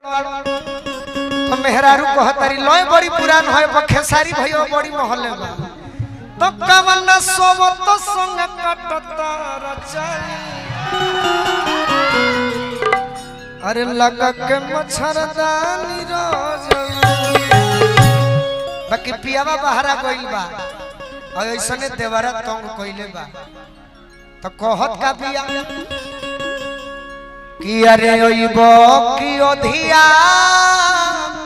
तो मेहरारू कहतारी लय बड़ी पुरान है बखेसारी भयो बड़ी महले बा तो कवन सोवत संग कटता रचाई अरे लगा के मच्छरदानी रोज बाकी पियावा बहरा गइल बा और ऐसने देवरा तंग कइले बा तो कहत का बिया कि अरे ओइबो की ओधिया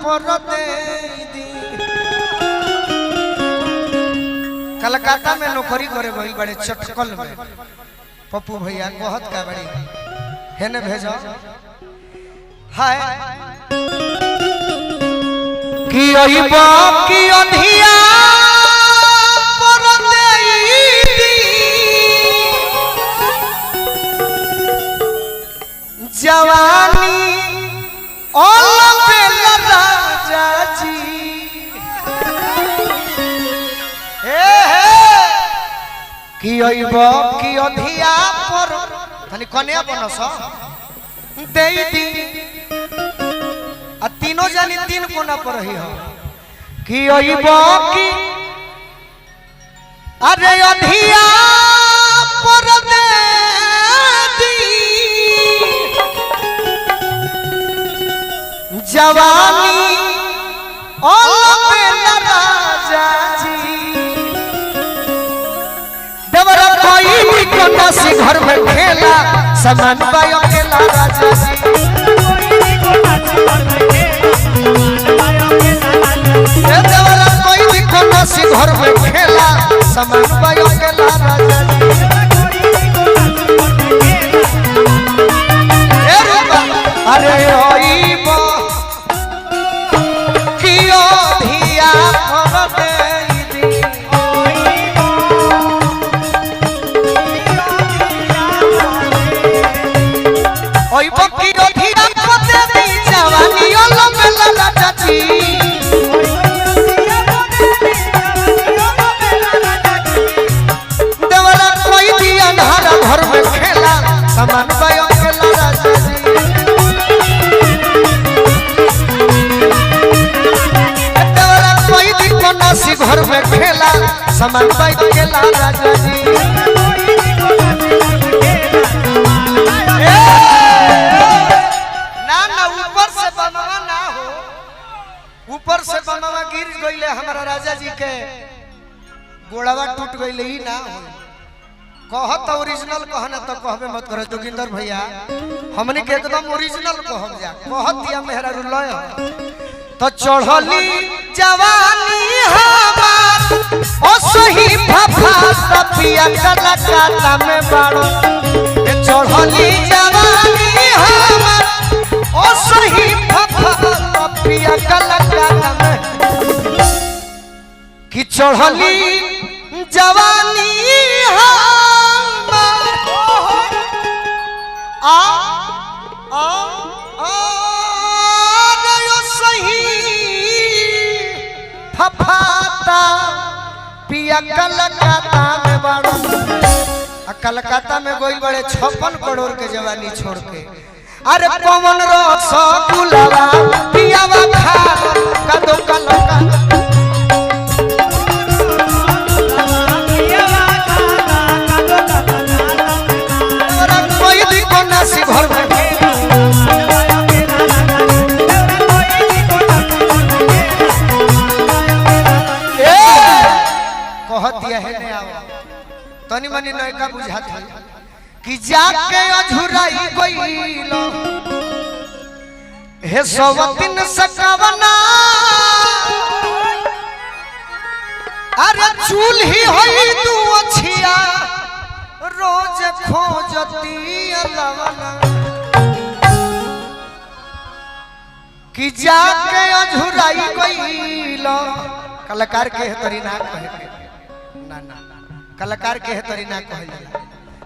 परदे दी कलकत्ता में नौकरी करे गइल बड़े चटकल में पप्पू भैया कहत का बड़ी हेने भेजो हाय कि ओइबो की ओधिया परदे दी जवानी राजा जी कि अधिया पर खाली कन्या बनस दे दी आ तीनों जानी तीन कोना पर ही हो कि अरे अधिया पर दे जवानी राजा जी देवरा कोई कोना से घर में खेला समान बायो खेला राजा जी देवरा कोई कोना से घर में खेला समान बायो खेला राजा जी अरे ओइबो घर में खेला समान बायो खेला राजा जी देवरा कोई भी कोना सी घर में खेला समान बायो खेला राजा जी ना ना ऊपर से बनवा ना हो ऊपर से बनवा गिर गइले हमारा राजा जी के गोड़वा टूट गइले ही ना हो कहत ओरिजिनल कहना तो कहबे मत करे जोगिंदर भैया हमनी के एकदम ओरिजिनल कहब जा कहत दिया मेहरा रुलय तो चढ़ली जवानी हमार ओ सही फफा सपिया कलकत्ता में बाड़ो ए चढ़ली जवानी हमार ओ सही फफा सपिया कलकत्ता में कि चढ़ली जवानी सही फफाता पिया कलकत्ता में बाड़ो कलकत्ता में गोइल बड़े 56 करोड़ के जवानी छोड़ के अरे पवन रसगुल्ला पियावा खा कदो कलकत्ता घर में कहत दिया है ने आओ तनी मनी नयका बुझात है कि जाके अझुराई गइल हे सवतिन सकावना अरे चूल्ही होई तू अछिया रोज खोजती अलवना कि जाके अझुराई गइल कलाकार के तरी ना कहे ना ना कलाकार के तरी ना कहे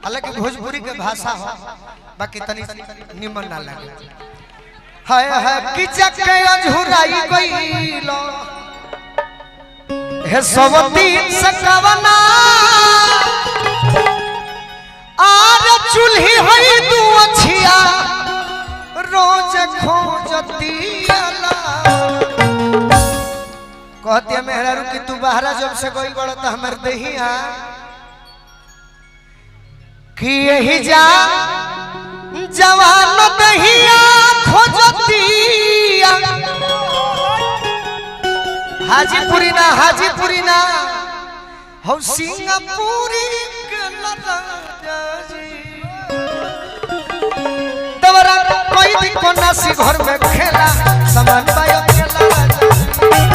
हालांकि भोजपुरी के भाषा हो बाकी तनी निमन ना लगे हाय हाय कि जाके अझुराई गइल हे सवती सकावना आर चूल्ही होई तू अछिया रोज खोजती कहती मेहरारू कि तू बाहरा जब से गई बड़ा तो हमार दहिया कि यही जा जवान दहिया खोजतिया हाजीपुरी ना हो सिंगापुरी के लड़ा जी तवरा कोई भी कोना सी घर में खेला समान बायो खेला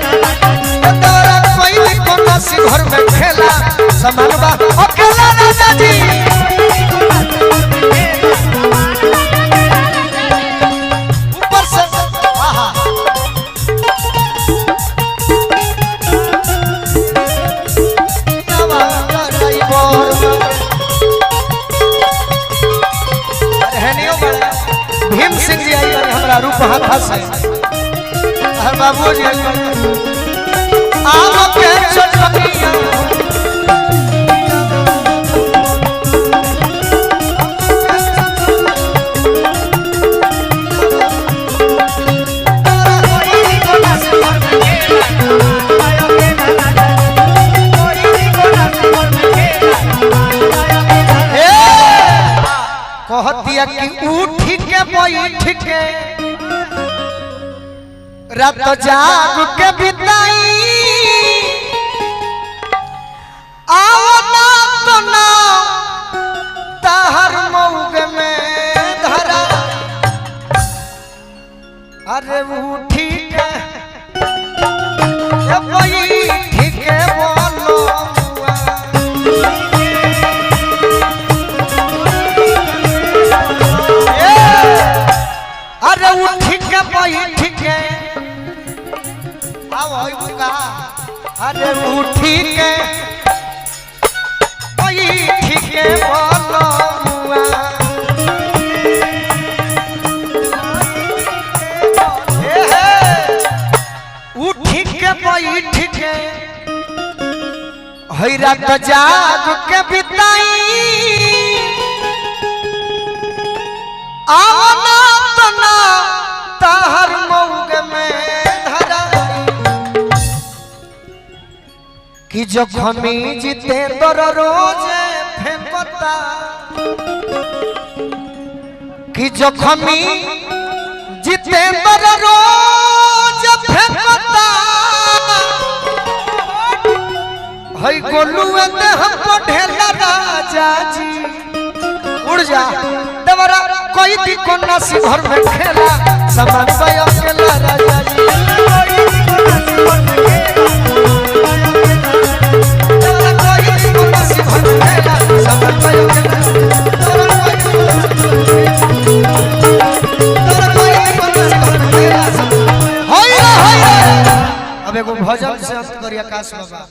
तवरा कोई भी कोना सी घर में खेला समान बा अकेला राजा जी ऊपर से आहा नवा कराई बोर भीम सिंह जी आई हमारा रूप हाथा से हर बाबू जी आम के चटनिया कहतिया कि उठ के बैठ के रात जाग के बिताई आओ ना तो ना ताहर मौग में धरा अरे उठी के बैठ के बोलो अरे उठ के बैठ के अरे उठ के बैठ के बोलो उठ के बैठ के हई रात जाग के बिताई आना तना ताहर मौग में धरा कि जखमी जितेंद्र रोज फेंकता कि जखमी जितेंद्र रोज फेंकता हई गोलुआ देह पढ़ेला राजा जी उड़ जा देवरा कोई दी कोना सी घर में खेला समान बायो खेला राजा जी देवरा कोई दी कोना सी घर में खेला समान बायो खेला देवरा कोई दी कोना सी घर में खेला होय अब एगो भजन से अंत करिया आकाश बाबा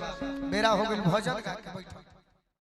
मेरा हो गई भजन गा के बैठ